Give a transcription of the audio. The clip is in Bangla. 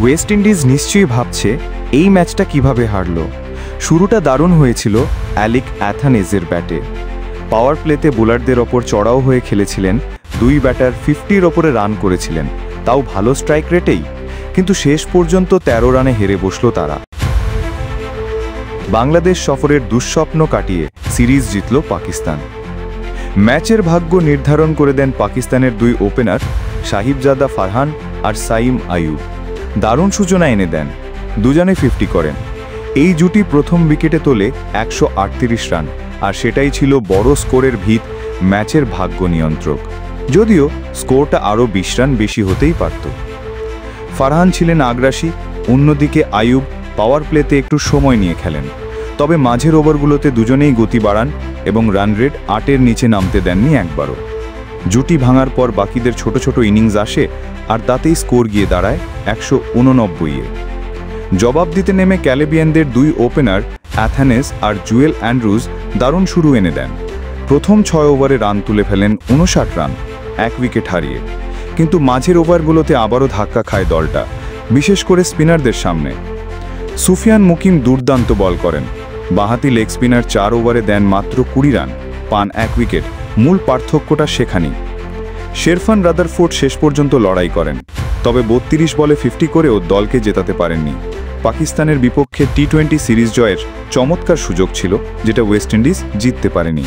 ওয়েস্ট ইন্ডিজ নিশ্চয়ই ভাবছে এই ম্যাচটা কিভাবে হারল। শুরুটা দারুণ হয়েছিল অ্যালিক অ্যাথানেজের ব্যাটে। পাওয়ার প্লেতে বোলারদের ওপর চড়াও হয়ে খেলেছিলেন, দুই ব্যাটার 50-র ওপরে রান করেছিলেন, তাও ভালো স্ট্রাইক রেটেই। কিন্তু শেষ পর্যন্ত 13 রানে হেরে বসল তারা। বাংলাদেশ সফরের দুঃস্বপ্ন কাটিয়ে সিরিজ জিতল পাকিস্তান। ম্যাচের ভাগ্য নির্ধারণ করে দেন পাকিস্তানের দুই ওপেনার সাহিবজাদা ফারহান আর সাইম আইয়ুব। দারুণ সূচনা এনে দেন, দুজনে 50 করেন। এই জুটি প্রথম উইকেটে তোলে 138 রান, আর সেটাই ছিল বড় স্কোরের ভিত, ম্যাচের ভাগ্য নিয়ন্ত্রক। যদিও স্কোরটা আরও 20 রান বেশি হতেই পারত। ফারহান ছিলেন আগ্রাসী, অন্যদিকে আইয়ুব পাওয়ার প্লেতে একটু সময় নিয়ে খেলেন। তবে মাঝের ওভারগুলোতে দুজনেই গতি বাড়ান এবং রান রেট 8-এর নিচে নামতে দেননি একবারও। জুটি ভাঙার পর বাকিদের ছোট ছোট ইনিংস আসে, আর তাতেই স্কোর গিয়ে দাঁড়ায় 189-এ। জবাব দিতে নেমে ক্যারিবিয়ানদের দুই ওপেনার অ্যাথানেজ আর জুয়েল অ্যান্ড্রুজ দারুণ শুরু এনে দেন। প্রথম 6 ওভারে রান তুলে ফেলেন 59 রান, 1 উইকেট হারিয়ে। কিন্তু মাঝের ওভারগুলোতে আবারও ধাক্কা খায় দলটা, বিশেষ করে স্পিনারদের সামনে। সুফিয়ান মুকিম দুর্দান্ত বল করেন। বাঁহাতি লেগ স্পিনার 4 ওভারে দেন মাত্র 20 রান, পান 1 উইকেট। মূল পার্থক্যটা সেখানেই। শেরফান রাদারফোর্ড শেষ পর্যন্ত লড়াই করেন, তবে 32 বলে 50 করেও দলকে জেতাতে পারেননি। পাকিস্তানের বিপক্ষে টি-20 সিরিজ জয়ের চমৎকার সুযোগ ছিল, যেটা ওয়েস্ট ইন্ডিজ জিততে পারেনি।